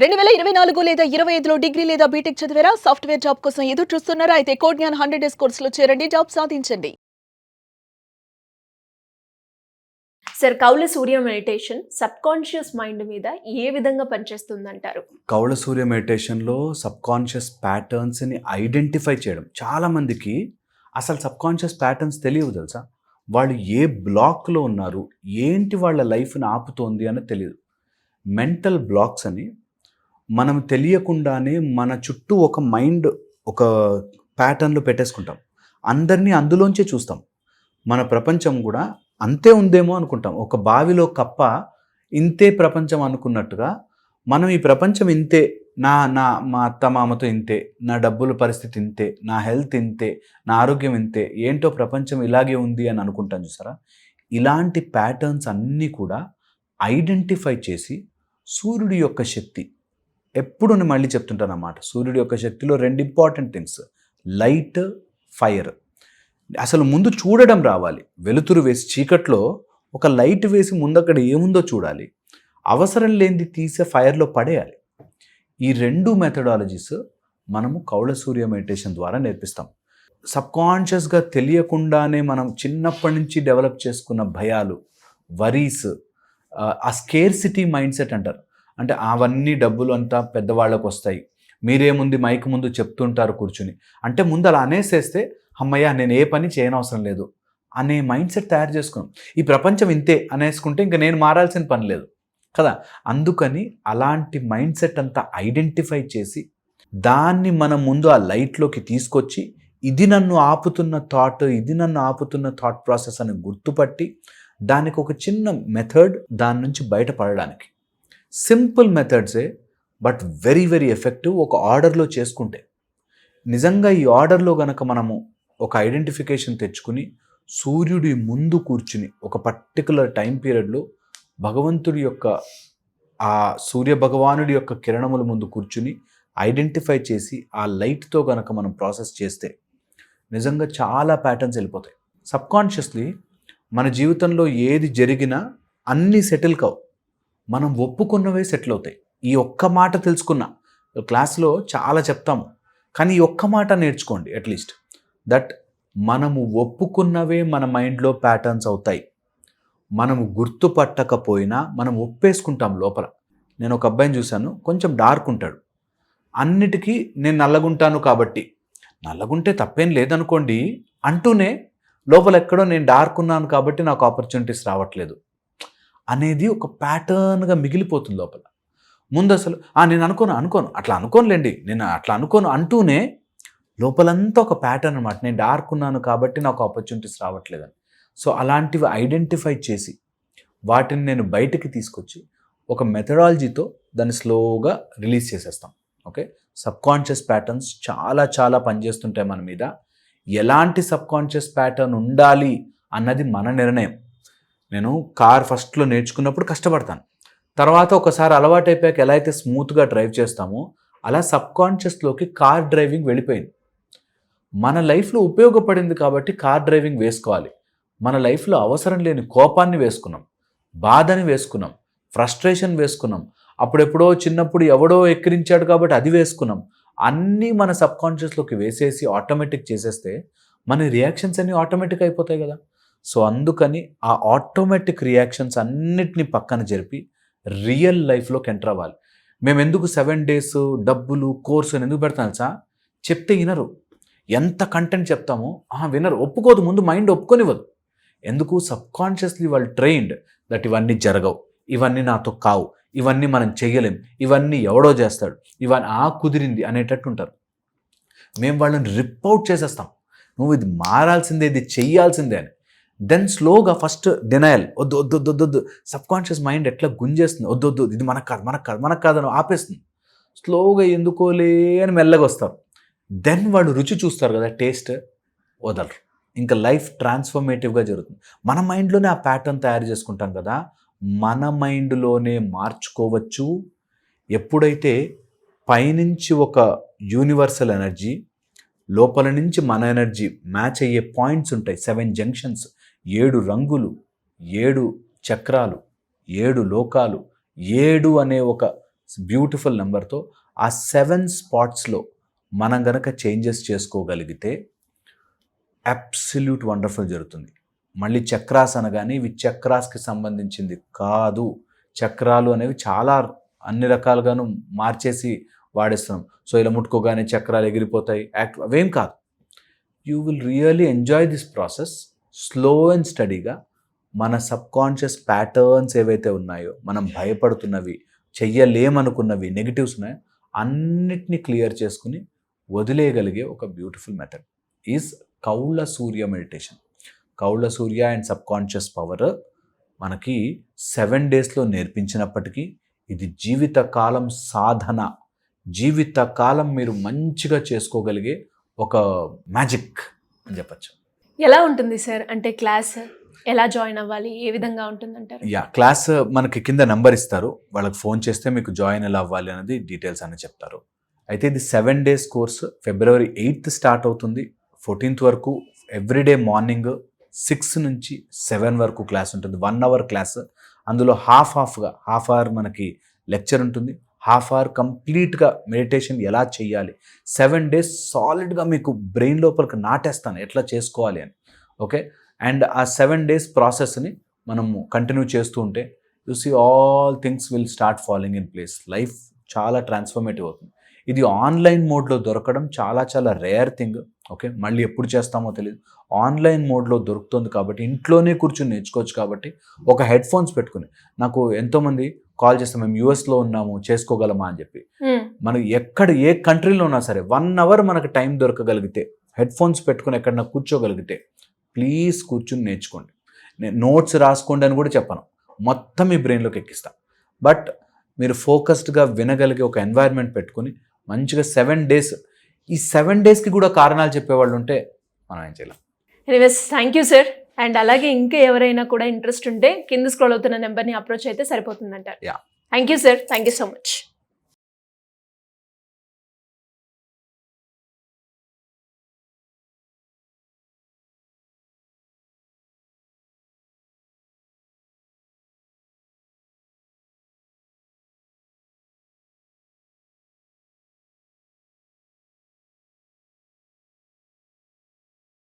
2024 లేదా 25లో డిగ్రీ లేదా బీటెక్ చదివారా? సాఫ్ట్‌వేర్ జాబ్ కోసం ఎదురు చూస్తున్నారా? అయితే కోడ్ జ్ఞాన్ 100 డేస్ కోర్సులో చేరండి. జాబ్ సాధించండి. సార్ కౌల సూర్య మెడిటేషన్ సబ్కాన్షియస్ మైండ్ మీద ఏ విధంగా పనిచేస్తుందంటారు? కౌల సూర్య మెడిటేషన్లో సబ్కాన్షియస్ ప్యాటర్న్స్ని ఐడెంటిఫై చేయడం. చాలామందికి అసలు సబ్కాన్షియస్ ప్యాటర్న్స్ తెలియవు తెలుసా. వాళ్ళు ఏ బ్లాక్లో ఉన్నారు, ఏంటి వాళ్ళ లైఫ్ని ఆపుతోంది అని తెలియదు. మెంటల్ బ్లాక్స్ అని మనం తెలియకుండానే మన చుట్టూ ఒక మైండ్ ఒక ప్యాటర్న్లో పెట్టేసుకుంటాం. అందరినీ అందులోంచే చూస్తాం. మన ప్రపంచం కూడా అంతే ఉందేమో అనుకుంటాం. ఒక బావిలో కప్ప ఇంతే ప్రపంచం అనుకున్నట్టుగా మనం ఈ ప్రపంచం ఇంతే, మా అత్త మామతో ఇంతే, నా డబ్బుల పరిస్థితి ఇంతే, నా హెల్త్ ఇంతే, నా ఆరోగ్యం ఇంతే, ఏంటో ప్రపంచం ఇలాగే ఉంది అని అనుకుంటాం చూసారా. ఇలాంటి ప్యాటర్న్స్ అన్నీ కూడా ఐడెంటిఫై చేసి సూర్యుడి యొక్క శక్తి, ఎప్పుడు నేను మళ్ళీ చెప్తుంటాను అన్నమాట, సూర్యుడి యొక్క శక్తిలో 2 ఇంపార్టెంట్ థింగ్స్, లైట్, ఫైర్. అసలు ముందు చూడడం రావాలి. వెలుతురు వేసి చీకట్లో ఒక లైట్ వేసి ముందు అక్కడ ఏముందో చూడాలి. అవసరం లేనిది తీసే ఫైర్లో పడేయాలి. ఈ 2 మెథడాలజీస్ మనము కౌల సూర్య మెడిటేషన్ ద్వారా నేర్పిస్తాం. సబ్కాన్షియస్గా తెలియకుండానే మనం చిన్నప్పటి నుంచి డెవలప్ చేసుకున్న భయాలు, వరీస్, ఆ స్కేర్సిటీ మైండ్ సెట్ అంటారు. అంటే అవన్నీ డబ్బులు అంతా పెద్దవాళ్ళకు వస్తాయి, మీరేముంది మైక్ ముందు చెప్తుంటారు కూర్చుని, అంటే ముందు అలా అనేసేస్తే అమ్మయ్య నేను ఏ పని చేయనవసరం లేదు అనే మైండ్ సెట్ తయారు చేసుకున్నాం. ఈ ప్రపంచం ఇంతే అనేసుకుంటే ఇంకా నేను మారాల్సిన పని లేదు కదా. అందుకని అలాంటి మైండ్ సెట్ అంతా ఐడెంటిఫై చేసి దాన్ని మనం ముందు ఆ లైట్లోకి తీసుకొచ్చి ఇది నన్ను ఆపుతున్న థాట్ ప్రాసెస్ అని గుర్తుపట్టి దానికి ఒక చిన్న మెథడ్, దాని నుంచి బయటపడడానికి. సింపుల్ మెథడ్సే బట్ వెరీ వెరీ ఎఫెక్టివ్. ఒక ఆర్డర్లో చేసుకుంటే నిజంగా ఈ ఆర్డర్లో గనక మనము ఒక ఐడెంటిఫికేషన్ తెచ్చుకుని సూర్యుడి ముందు కూర్చుని ఒక పర్టికులర్ టైం పీరియడ్లో భగవంతుడి యొక్క ఆ సూర్య భగవానుడి యొక్క కిరణముల ముందు కూర్చుని ఐడెంటిఫై చేసి ఆ లైట్తో గనక మనం ప్రాసెస్ చేస్తే నిజంగా చాలా ప్యాటర్న్స్ వెళ్ళిపోతాయి. సబ్కాన్షియస్లీ మన జీవితంలో ఏది జరిగినా అన్నీ సెటిల్ కావు, మనం ఒప్పుకున్నవే సెటిల్ అవుతాయి. ఈ ఒక్క మాట తెలుసుకున్నా, క్లాస్లో చాలా చెప్తాము కానీ ఈ ఒక్క మాట నేర్చుకోండి అట్లీస్ట్, దట్ మనము ఒప్పుకున్నవే మన మైండ్లో ప్యాటర్న్స్ అవుతాయి. మనము గుర్తుపట్టకపోయినా మనం ఒప్పేసుకుంటాం లోపల. నేను ఒక అబ్బాయిని చూశాను, కొంచెం డార్క్ ఉంటాడు. అన్నిటికీ నేను నల్లగుంటాను కాబట్టి, నల్లగుంటే తప్పేం లేదనుకోండి అంటూనే లోపల ఎక్కడో నేను డార్క్ ఉన్నాను కాబట్టి నాకు ఆపర్చునిటీస్ రావట్లేదు అనేది ఒక ప్యాటర్న్గా మిగిలిపోతుంది లోపల. ముందు అసలు నేను అనుకోను అట్లా అనుకోనులేండి, నేను అట్లా అనుకోను అంటూనే లోపలంతా ఒక ప్యాటర్న్ అనమాట, నేను డార్క్ ఉన్నాను కాబట్టి నాకు ఆపర్చునిటీస్ రావట్లేదని. సో అలాంటివి ఐడెంటిఫై చేసి వాటిని నేను బయటికి తీసుకొచ్చి ఒక మెథడాలజీతో దాన్ని స్లోగా రిలీజ్ చేసేస్తాం. ఓకే, సబ్కాన్షియస్ ప్యాటర్న్స్ చాలా చాలా పనిచేస్తుంటాయి మన మీద. ఎలాంటి సబ్కాన్షియస్ ప్యాటర్న్ ఉండాలి అన్నది మన నిర్ణయం. నేను కార్ ఫస్ట్లో నేర్చుకున్నప్పుడు కష్టపడతాను, తర్వాత ఒకసారి అలవాటు అయిపోయాక ఎలా అయితే స్మూత్గా డ్రైవ్ చేస్తామో అలా సబ్కాన్షియస్లోకి కార్ డ్రైవింగ్ వెళ్ళిపోయింది. మన లైఫ్లో ఉపయోగపడింది కాబట్టి కార్ డ్రైవింగ్ వేసుకోవాలి. మన లైఫ్లో అవసరం లేని కోపాన్ని వేసుకున్నాం, బాధని వేసుకున్నాం, ఫ్రస్ట్రేషన్ వేసుకున్నాం, అప్పుడెప్పుడో చిన్నప్పుడు ఎవడో ఎక్కిరించాడు కాబట్టి అది వేసుకున్నాం. అన్నీ మన సబ్కాన్షియస్లోకి వేసేసి ఆటోమేటిక్ చేసేస్తే మన రియాక్షన్స్ అన్నీ ఆటోమేటిక్ అయిపోతాయి కదా. సో అందుకని ఆ ఆటోమేటిక్ రియాక్షన్స్ అన్నిటినీ పక్కన జరిపి రియల్ లైఫ్లోకి ఎంటర్ అవ్వాలి. మేము ఎందుకు 7 days డబ్బులు కోర్సు అని ఎందుకు పెడతాను సార్, చెప్తే వినరు. ఎంత కంటెంట్ చెప్తామో వినరు, ఒప్పుకోదు, ముందు మైండ్ ఒప్పుకొనివ్వదు. ఎందుకు? సబ్కాన్షియస్లీ వాళ్ళు ట్రైన్డ్ దట్ ఇవన్నీ జరగవు, ఇవన్నీ నాతో కావు, ఇవన్నీ మనం చెయ్యలేం, ఇవన్నీ ఎవడో చేస్తాడు, ఇవన్నీ కుదిరింది అనేటట్టు ఉంటారు. మేము వాళ్ళని రిప్ అవుట్ చేసేస్తాం, నువ్వు ఇది మారాల్సిందే, ఇది చెయ్యాల్సిందే అని. దెన్ స్లోగా ఫస్ట్ డినయల్, వద్దు సబ్కాన్షియస్ మైండ్ ఎట్లా గుంజేస్తుంది, వద్దు ఇది మనకు కాదని ఆపేస్తుంది. స్లోగా ఎందుకోలే అని మెల్లగా వస్తారు. దెన్ వాళ్ళు రుచి చూస్తారు కదా, టేస్ట్, వదలరు. ఇంకా లైఫ్ ట్రాన్స్ఫర్మేటివ్గా జరుగుతుంది. మన మైండ్లోనే ఆ ప్యాటర్న్ తయారు చేసుకుంటాం కదా, మన మైండ్లోనే మార్చుకోవచ్చు. ఎప్పుడైతే పైనుంచి ఒక యూనివర్సల్ ఎనర్జీ, లోపల నుంచి మన ఎనర్జీ మ్యాచ్ అయ్యే పాయింట్స్ ఉంటాయి, 7 జంక్షన్స్, 7 రంగులు, 7 చక్రాలు, 7 లోకాలు, 7 అనే ఒక బ్యూటిఫుల్ నెంబర్తో ఆ 7 స్పాట్స్లో మనం గనక చేంజెస్ చేసుకోగలిగితే అబ్సల్యూట్ వండర్ఫుల్ జరుగుతుంది. మళ్ళీ చక్రాస్ అనగానే ఇవి చక్రాస్కి సంబంధించింది కాదు. చక్రాలు అనేవి చాలా అన్ని రకాలుగాను మార్చేసి వాడేస్తున్నాం. సో ఇలా ముట్టుకోగానే చక్రాలు ఎగిరిపోతాయి, అవేం కాదు. You will really enjoy this process. Slow and స్టడీగా మన సబ్కాన్షియస్ ప్యాటర్న్స్ ఏవైతే ఉన్నాయో, మనం భయపడుతున్నవి, చెయ్యలేమనుకున్నవి, నెగిటివ్స్ ఉన్నాయో అన్నిటినీ క్లియర్ చేసుకుని వదిలేయగలిగే ఒక బ్యూటిఫుల్ మెథడ్ ఈజ్ కౌళ్ళ సూర్య మెడిటేషన్. కౌళ్ళ సూర్య అండ్ సబ్కాన్షియస్ పవర్ మనకి 7 డేస్లో నేర్పించినప్పటికీ ఇది జీవితకాలం సాధన, జీవితకాలం మీరు మంచిగా చేసుకోగలిగే ఒక మ్యాజిక్ అని చెప్పచ్చు. ఎలా ఉంటుంది సార్? అంటే క్లాస్ ఎలా జాయిన్ అవ్వాలి, ఏ విధంగా ఉంటుందంటారు? క్లాస్ మనకి కింద నెంబర్ ఇస్తారు, వాళ్ళకి ఫోన్ చేస్తే మీకు జాయిన్ ఎలా అవ్వాలి అనేది డీటెయిల్స్ అని చెప్తారు. అయితే ఇది 7 days course. February 8th start అవుతుంది, 14th వరకు ఎవ్రీడే మార్నింగ్ 6 నుంచి 7 వరకు క్లాస్ ఉంటుంది. 1 hour క్లాస్. అందులో హాఫ్ అవర్ మనకి లెక్చర్ ఉంటుంది, హాఫ్ అవర్ కంప్లీట్గా మెడిటేషన్ ఎలా చేయాలి. 7 డేస్ సాలిడ్గా మీకు బ్రెయిన్ లోపలికి నాటేస్తాను ఎట్లా చేసుకోవాలి అని. ఓకే, అండ్ ఆ 7 డేస్ ప్రాసెస్ని మనము కంటిన్యూ చేస్తూ ఉంటే you see all things will start following in place. Life చాలా ట్రాన్స్ఫర్మేటివ్ అవుతుంది. ఇది ఆన్లైన్ మోడ్లో దొరకడం చాలా చాలా రేర్ థింగ్. ఓకే, మళ్ళీ ఎప్పుడు చేస్తామో తెలియదు. ఆన్లైన్ మోడ్లో దొరుకుతుంది కాబట్టి ఇంట్లోనే కూర్చొని నేర్చుకోవచ్చు. కాబట్టి ఒక హెడ్ ఫోన్స్ పెట్టుకుని, నాకు ఎంతోమంది కాల్ చేస్తాం, మేము యూఎస్లో ఉన్నాము చేసుకోగలమా అని చెప్పి. మనకి ఎక్కడ ఏ కంట్రీలో ఉన్నా సరే 1 hour మనకు టైం దొరకగలిగితే, హెడ్ ఫోన్స్ పెట్టుకుని ఎక్కడన్నా కూర్చోగలిగితే ప్లీజ్ కూర్చుని నేర్చుకోండి. నేను నోట్స్ రాసుకోండి అని కూడా చెప్పను, మొత్తం మీ బ్రెయిన్లోకి ఎక్కిస్తా. బట్ మీరు ఫోకస్డ్గా వినగలిగే ఒక ఎన్వైర్న్మెంట్ పెట్టుకుని మంచిగా 7 డేస్, ఈ 7 డేస్కి కూడా కారణాలు చెప్పేవాళ్ళు ఉంటే మనం ఏం చేయలేం. Anyways, thank you sir. And అలాగే ఇంకా ఎవరైనా కూడా ఇంట్రెస్ట్ ఉంటే కింద స్క్రోల్ అవుతున్న నెంబర్ని అప్రోచ్ అయితే సరిపోతుందంటారు. Yeah. Thank you sir, thank you so much.